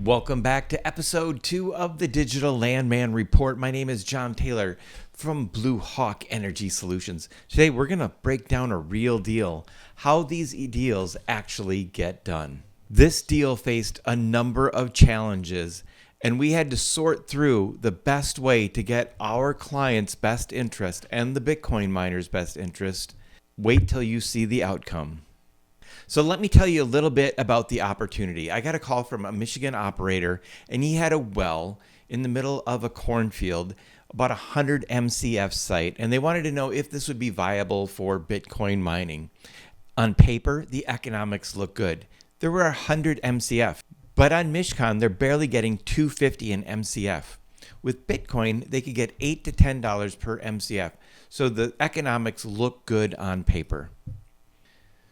Welcome back to episode 2 of the Digital Landman Report. My name is John Taylor from Blue Hawk Energy Solutions. Today we're going to break down a real deal, how these deals actually get done. This deal faced a number of challenges, and we had to sort through the best way to get our client's best interest and the Bitcoin miner's best interest. Wait till you see the outcome. So let me tell you a little bit about the opportunity. I got a call from a Michigan operator, and he had a well in the middle of a cornfield, about 100 MCF site, and they wanted to know if this would be viable for Bitcoin mining. On paper, the economics look good. There were 100 MCF, but on Mishcon, they're barely getting $2.50 in MCF. With Bitcoin, they could get $8 to $10 per MCF, so the economics look good on paper.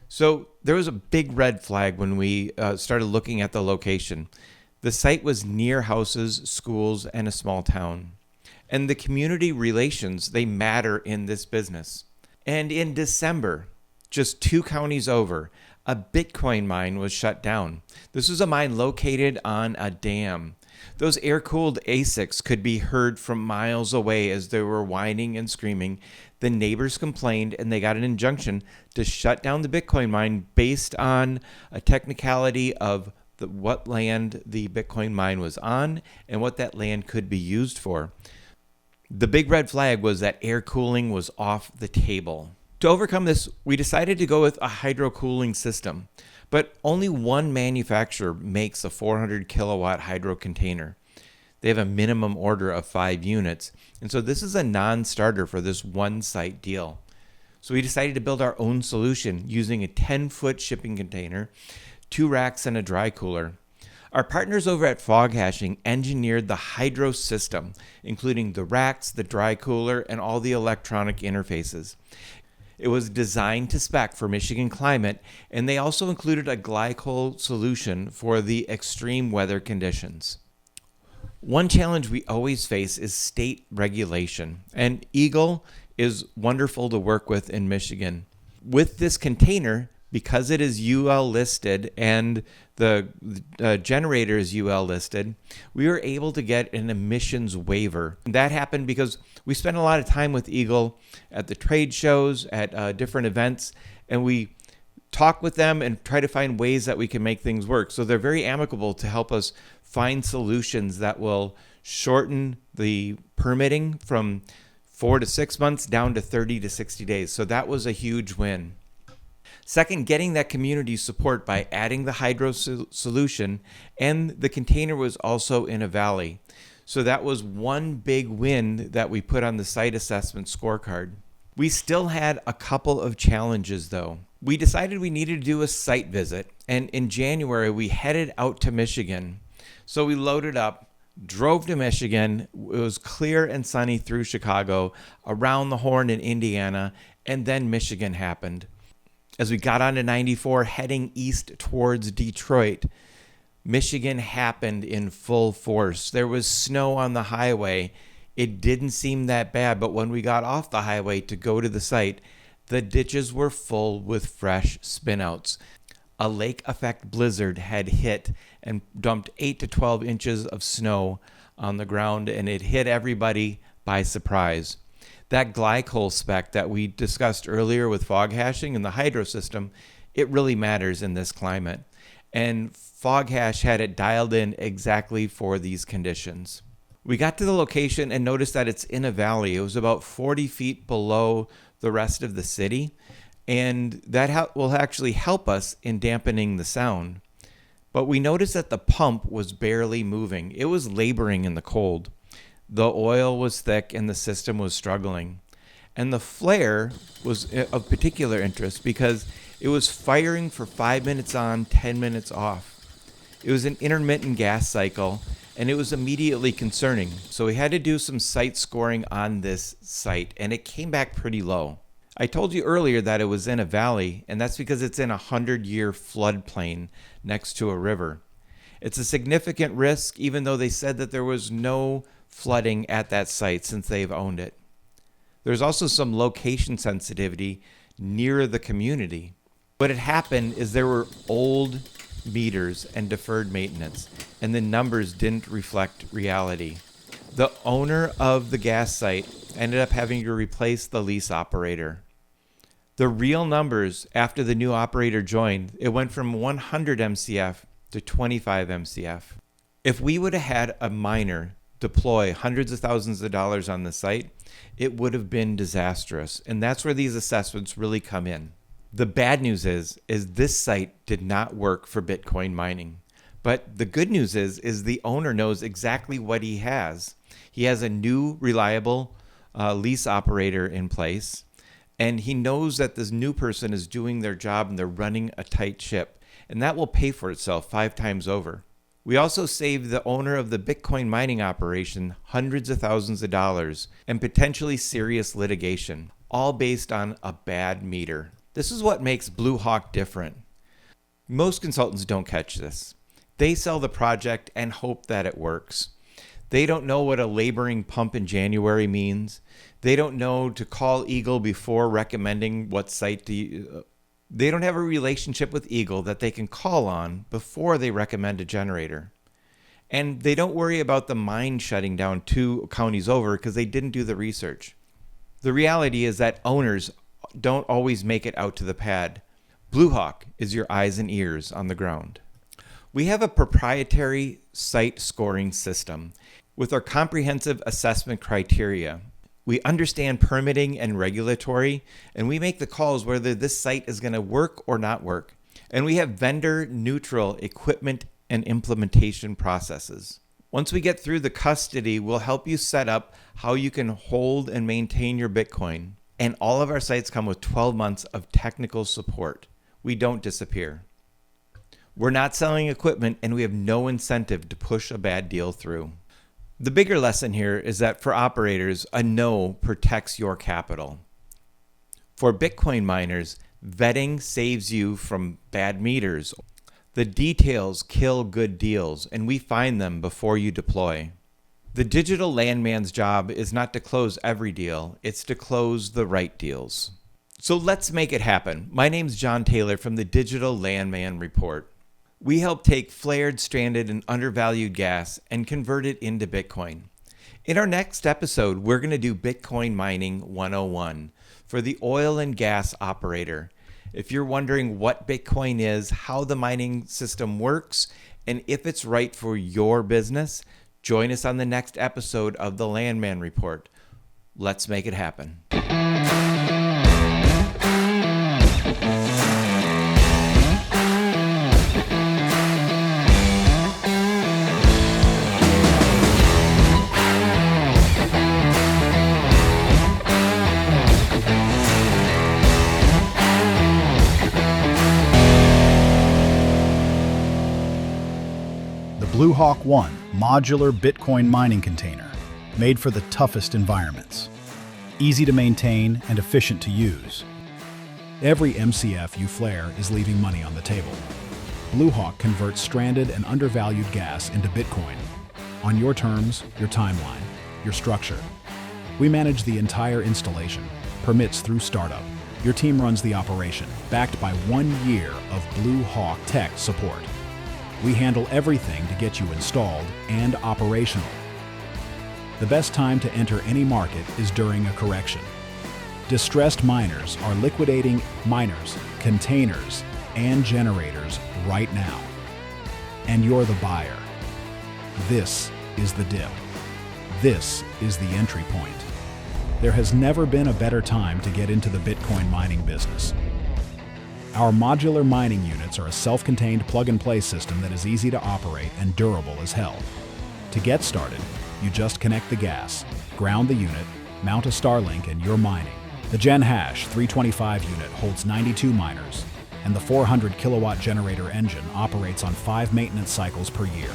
So there was a big red flag when we started looking at the location. The site was near houses, schools, and a small town. And the community relations, they matter in this business. And in December, just 2 counties over, a Bitcoin mine was shut down. This was a mine located on a dam. Those air-cooled ASICs could be heard from miles away as they were whining and screaming. The neighbors complained, and they got an injunction to shut down the Bitcoin mine based on a technicality of what land the Bitcoin mine was on and what that land could be used for. The big red flag was that air cooling was off the table. To overcome this, we decided to go with a hydro cooling system, but only one manufacturer makes a 400 kilowatt hydro container. They have a minimum order of 5 units, and so this is a non-starter for this one site deal. So we decided to build our own solution using a 10-foot shipping container, 2 racks, and a dry cooler. Our partners over at Fog Hashing engineered the hydro system, including the racks, the dry cooler, and all the electronic interfaces. It was designed to spec for Michigan climate, and they also included a glycol solution for the extreme weather conditions. One challenge we always face is state regulation, and Eagle is wonderful to work with in Michigan. With this container, because it is UL listed and the generator is UL listed, we were able to get an emissions waiver. And that happened because we spent a lot of time with Eagle at the trade shows, at different events, and we talk with them and try to find ways that we can make things work. So they're very amicable to help us find solutions that will shorten the permitting from 4 to 6 months down to 30 to 60 days. So that was a huge win. Second, getting that community support by adding the hydro solution, and the container was also in a valley. So that was one big win that we put on the site assessment scorecard. We still had a couple of challenges though. We decided we needed to do a site visit, and in January we headed out to Michigan. So we loaded up, drove to Michigan. It was clear and sunny through Chicago, around the Horn in Indiana, and then Michigan happened. As we got onto 94 heading east towards Detroit, Michigan happened in full force. There was snow on the highway. It didn't seem that bad, but when we got off the highway to go to the site, the ditches were full with fresh spinouts. A lake effect blizzard had hit and dumped 8 to 12 inches of snow on the ground, and it hit everybody by surprise. That glycol spec that we discussed earlier with Fog Hashing and the hydro system, it really matters in this climate. And Fog Hash had it dialed in exactly for these conditions. We got to the location and noticed that it's in a valley. It was about 40 feet below the rest of the city, and that will actually help us in dampening the sound. But we noticed that the pump was barely moving. It was laboring in the cold. The oil was thick and the system was struggling. And the flare was of particular interest because it was firing for 5 minutes on, 10 minutes off. It was an intermittent gas cycle, and it was immediately concerning. So we had to do some site scoring on this site, and it came back pretty low. I told you earlier that it was in a valley, and that's because it's in a 100-year floodplain next to a river. It's a significant risk, even though they said that there was no flooding at that site since they've owned it. There's also some location sensitivity near the community. What had happened is there were old meters and deferred maintenance, and the numbers didn't reflect reality. The owner of the gas site ended up having to replace the lease operator. The real numbers after the new operator joined, it went from 100 MCF to 25 MCF. If we would have had a miner deploy hundreds of thousands of dollars on the site, it would have been disastrous. And that's where these assessments really come in. The bad news is this site did not work for Bitcoin mining. But the good news is the owner knows exactly what he has. He has a new, reliable lease operator in place, and he knows that this new person is doing their job and they're running a tight ship, and that will pay for itself 5 times over. We also saved the owner of the Bitcoin mining operation hundreds of thousands of dollars and potentially serious litigation, all based on a bad meter. This is what makes Blue Hawk different. Most consultants don't catch this. They sell the project and hope that it works. They don't know what a laboring pump in January means. They don't know to call Eagle before recommending what site to use. They don't have a relationship with Eagle that they can call on before they recommend a generator. And they don't worry about the mine shutting down 2 counties over because they didn't do the research. The reality is that owners don't always make it out to the pad. Blue Hawk is your eyes and ears on the ground. We have a proprietary site scoring system with our comprehensive assessment criteria. We understand permitting and regulatory, and we make the calls whether this site is going to work or not work. And we have vendor neutral equipment and implementation processes. Once we get through the custody, we'll help you set up how you can hold and maintain your Bitcoin. And all of our sites come with 12 months of technical support. We don't disappear. We're not selling equipment, and we have no incentive to push a bad deal through. The bigger lesson here is that for operators, a no protects your capital. For Bitcoin miners, vetting saves you from bad meters. The details kill good deals, and we find them before you deploy. The digital landman's job is not to close every deal, it's to close the right deals. So let's make it happen. My name's John Taylor from the Digital Landman Report. We help take flared, stranded, and undervalued gas and convert it into Bitcoin. In our next episode, we're going to do Bitcoin Mining 101 for the oil and gas operator. If you're wondering what Bitcoin is, how the mining system works, and if it's right for your business, join us on the next episode of the Landman Report. Let's make it happen. Blue Hawk 1 modular Bitcoin mining container, made for the toughest environments. Easy to maintain and efficient to use. Every MCF you flare is leaving money on the table. Blue Hawk converts stranded and undervalued gas into Bitcoin. On your terms, your timeline, your structure. We manage the entire installation, permits through startup. Your team runs the operation, backed by 1 year of Blue Hawk tech support. We handle everything to get you installed and operational. The best time to enter any market is during a correction. Distressed miners are liquidating miners, containers, and generators right now. And you're the buyer. This is the dip. This is the entry point. There has never been a better time to get into the Bitcoin mining business. Our modular mining units are a self-contained plug-and-play system that is easy to operate and durable as hell. To get started, you just connect the gas, ground the unit, mount a Starlink, and you're mining. The Gen Hash 325 unit holds 92 miners, and the 400 kilowatt generator engine operates on 5 maintenance cycles per year,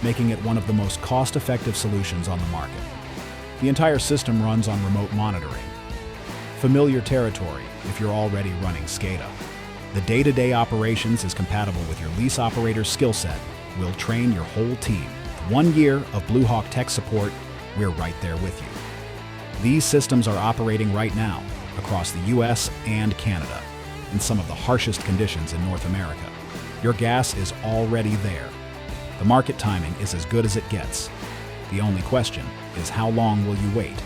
making it one of the most cost-effective solutions on the market. The entire system runs on remote monitoring. Familiar territory if you're already running SCADA. The day-to-day operations is compatible with your lease operator's skill set. We'll train your whole team. 1 year of Blue Hawk tech support, we're right there with you. These systems are operating right now across the US and Canada in some of the harshest conditions in North America. Your gas is already there. The market timing is as good as it gets. The only question is, how long will you wait?